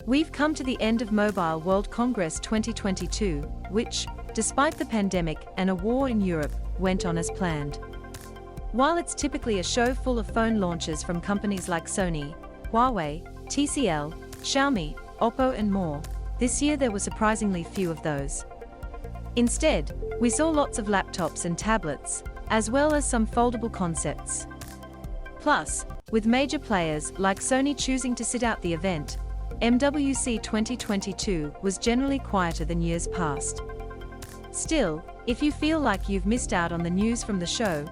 We've come to the end of Mobile World Congress 2022, which, despite the pandemic and a war in Europe, went on as planned. While it's typically a show full of phone launches from companies like Sony, Huawei, TCL, Xiaomi, Oppo and more, this year there were surprisingly few of those. Instead, we saw lots of laptops and tablets, as well as some foldable concepts. Plus, with major players like Sony choosing to sit out the event, MWC 2022 was generally quieter than years past. Still, if you feel like you've missed out on the news from the show,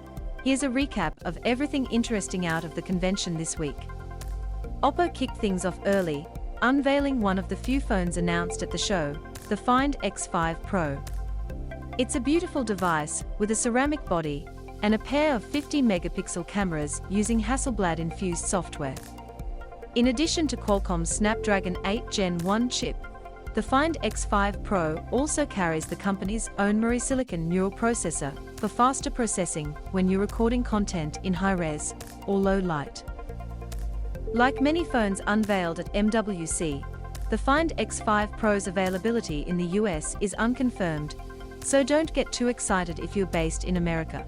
here's a recap of everything interesting out of the convention this week. Oppo kicked things off early, unveiling one of the few phones announced at the show, the Find X5 Pro. It's a beautiful device with a ceramic body and a pair of 50-megapixel cameras using Hasselblad-infused software. In addition to Qualcomm's Snapdragon 8 Gen 1 chip, the Find X5 Pro also carries the company's own Marisilicon Neural Processor for faster processing when you're recording content in high-res or low light. Like many phones unveiled at MWC, the Find X5 Pro's availability in the US is unconfirmed, so don't get too excited if you're based in America.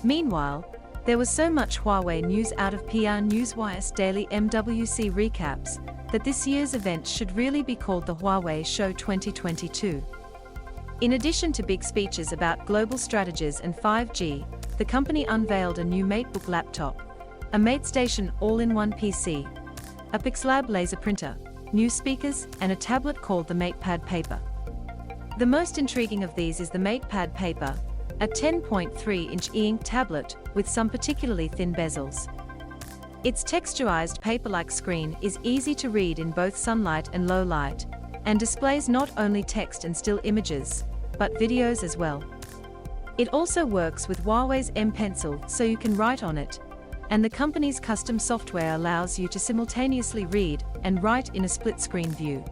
Meanwhile, there was so much Huawei news out of PR Newswire's daily MWC recaps that this year's event should really be called the Huawei Show 2022. In addition to big speeches about global strategies and 5G, the company unveiled a new MateBook laptop, a MateStation all-in-one PC, a Pixlab laser printer, new speakers, and a tablet called the MatePad Paper. The most intriguing of these is the MatePad Paper, a 10.3-inch e-ink tablet with some particularly thin bezels. Its texturized paper-like screen is easy to read in both sunlight and low light, and displays not only text and still images, but videos as well. It also works with Huawei's M Pencil, so you can write on it, and the company's custom software allows you to simultaneously read and write in a split-screen view.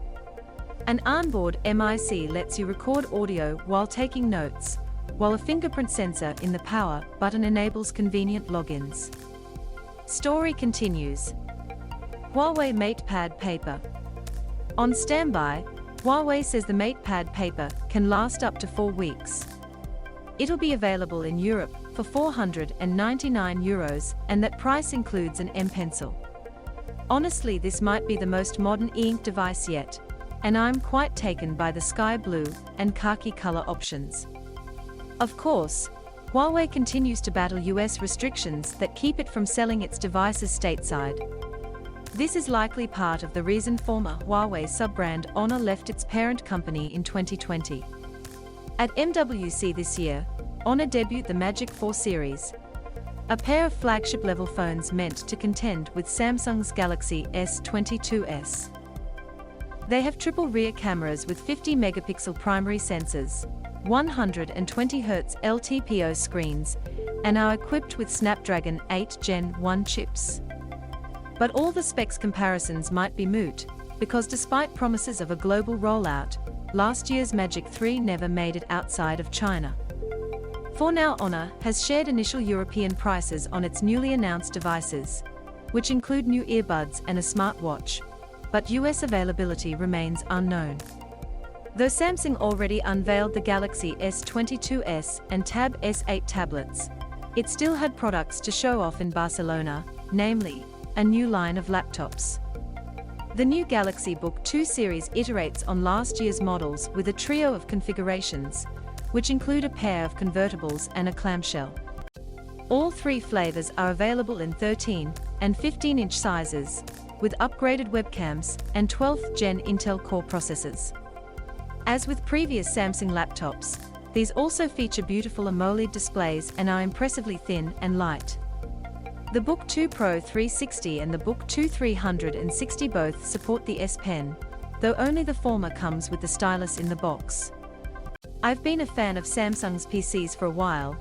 An onboard MIC lets you record audio while taking notes, while a fingerprint sensor in the power button enables convenient logins. Story continues. Huawei MatePad Paper. On standby, Huawei says the MatePad Paper can last up to 4 weeks. It'll be available in Europe for €499, and that price includes an M Pencil. Honestly, this might be the most modern e-ink device yet, and I'm quite taken by the sky blue and khaki color options. Of course, Huawei continues to battle US restrictions that keep it from selling its devices stateside. This is likely part of the reason former Huawei sub-brand Honor left its parent company in 2020. At MWC this year, Honor debuted the Magic 4 series, a pair of flagship-level phones meant to contend with Samsung's Galaxy S22s. They have triple rear cameras with 50-megapixel primary sensors, 120Hz LTPO screens, and are equipped with Snapdragon 8 Gen 1 chips. But all the specs comparisons might be moot, because despite promises of a global rollout, last year's Magic 3 never made it outside of China. For now, Honor has shared initial European prices on its newly announced devices, which include new earbuds and a smartwatch, but US availability remains unknown. Though Samsung already unveiled the Galaxy S22s and Tab S8 tablets, it still had products to show off in Barcelona, namely, a new line of laptops. The new Galaxy Book 2 series iterates on last year's models with a trio of configurations, which include a pair of convertibles and a clamshell. All 3 flavors are available in 13 and 15-inch sizes, with upgraded webcams and 12th Gen Intel Core processors. As with previous Samsung laptops, these also feature beautiful AMOLED displays and are impressively thin and light. The Book 2 Pro 360 and the Book 2 360 both support the S Pen, though only the former comes with the stylus in the box. I've been a fan of Samsung's PCs for a while,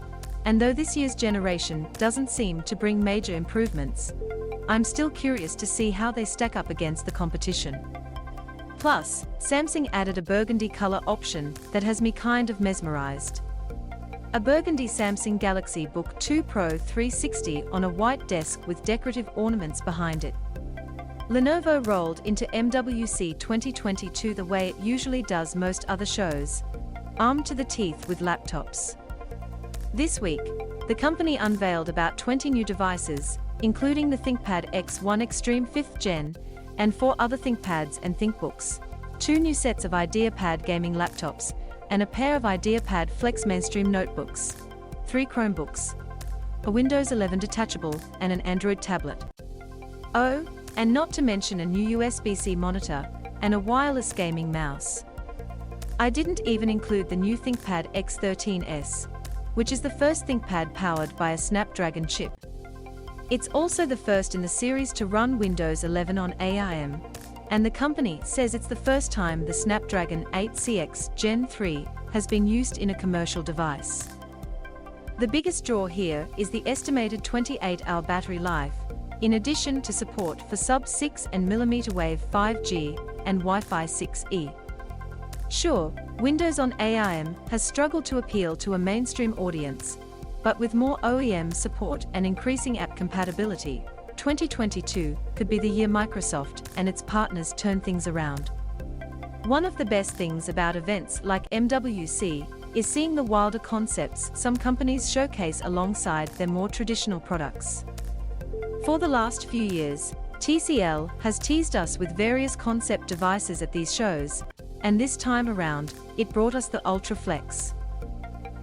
and though this year's generation doesn't seem to bring major improvements, I'm still curious to see how they stack up against the competition. Plus, Samsung added a burgundy color option that has me kind of mesmerized. A burgundy Samsung Galaxy Book 2 Pro 360 on a white desk with decorative ornaments behind it. Lenovo rolled into MWC 2022 the way it usually does most other shows, armed to the teeth with laptops. This week, the company unveiled about 20 new devices, including the ThinkPad X1 Extreme 5th Gen, and 4 other ThinkPads and ThinkBooks, 2 new sets of IdeaPad gaming laptops, and a pair of IdeaPad Flex mainstream notebooks, 3 Chromebooks, a Windows 11 detachable, and an Android tablet. Oh, and not to mention a new USB-C monitor, and a wireless gaming mouse. I didn't even include the new ThinkPad X13s, which is the first ThinkPad powered by a Snapdragon chip. It's also the first in the series to run Windows 11 on ARM, and the company says it's the first time the Snapdragon 8CX Gen 3 has been used in a commercial device. The biggest draw here is the estimated 28-hour battery life, in addition to support for sub-6 and millimeter wave 5G and Wi-Fi 6E. Sure, Windows on ARM has struggled to appeal to a mainstream audience, but with more OEM support and increasing app compatibility, 2022 could be the year Microsoft and its partners turn things around. One of the best things about events like MWC is seeing the wilder concepts some companies showcase alongside their more traditional products. For the last few years, TCL has teased us with various concept devices at these shows, and this time around, it brought us the Ultra Flex.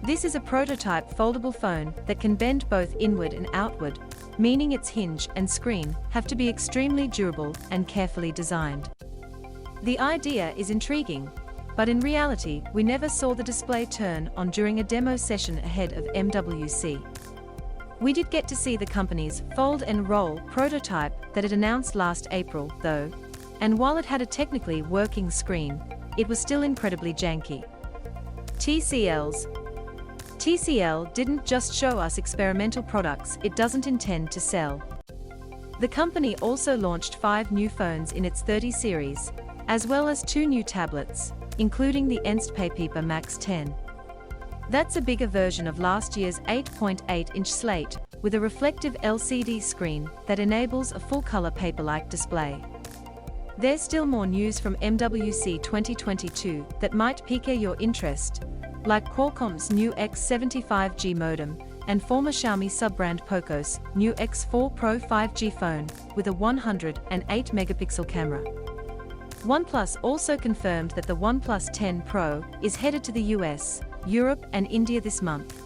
This is a prototype foldable phone that can bend both inward and outward, meaning its hinge and screen have to be extremely durable and carefully designed. The idea is intriguing, but in reality, we never saw the display turn on during a demo session ahead of MWC. We did get to see the company's Fold and Roll prototype that it announced last April, though, and while it had a technically working screen, it was still incredibly janky. TCL didn't just show us experimental products it doesn't intend to sell. The company also launched 5 new phones in its 30 series, as well as 2 new tablets, including the Enstpaper Max 10. That's a bigger version of last year's 8.8-inch slate, with a reflective LCD screen that enables a full-color paper-like display. There's still more news from MWC 2022 that might pique your interest, like Qualcomm's new X75G modem and former Xiaomi sub-brand Poco's new X4 Pro 5G phone with a 108-megapixel camera. OnePlus also confirmed that the OnePlus 10 Pro is headed to the US, Europe and India this month.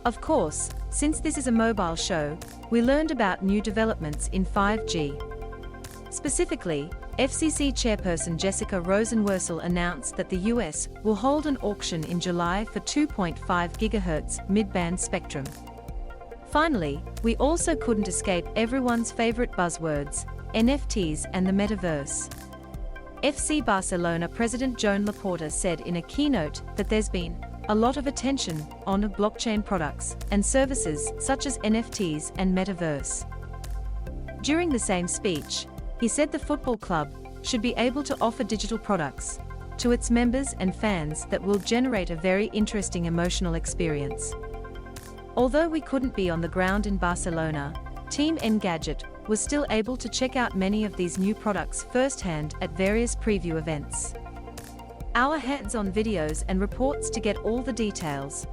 Of course, since this is a mobile show, we learned about new developments in 5G. Specifically, FCC chairperson Jessica Rosenworcel announced that the US will hold an auction in July for 2.5 GHz mid-band spectrum. Finally, we also couldn't escape everyone's favorite buzzwords, NFTs and the metaverse. FC Barcelona president Joan Laporta said in a keynote that there's been a lot of attention on blockchain products and services such as NFTs and metaverse. During the same speech, he said the football club should be able to offer digital products to its members and fans that will generate a very interesting emotional experience. Although we couldn't be on the ground in Barcelona, Team Engadget was still able to check out many of these new products firsthand at various preview events. Our hands-on videos and reports to get all the details.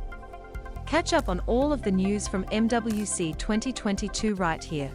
Catch up on all of the news from MWC 2022 right here.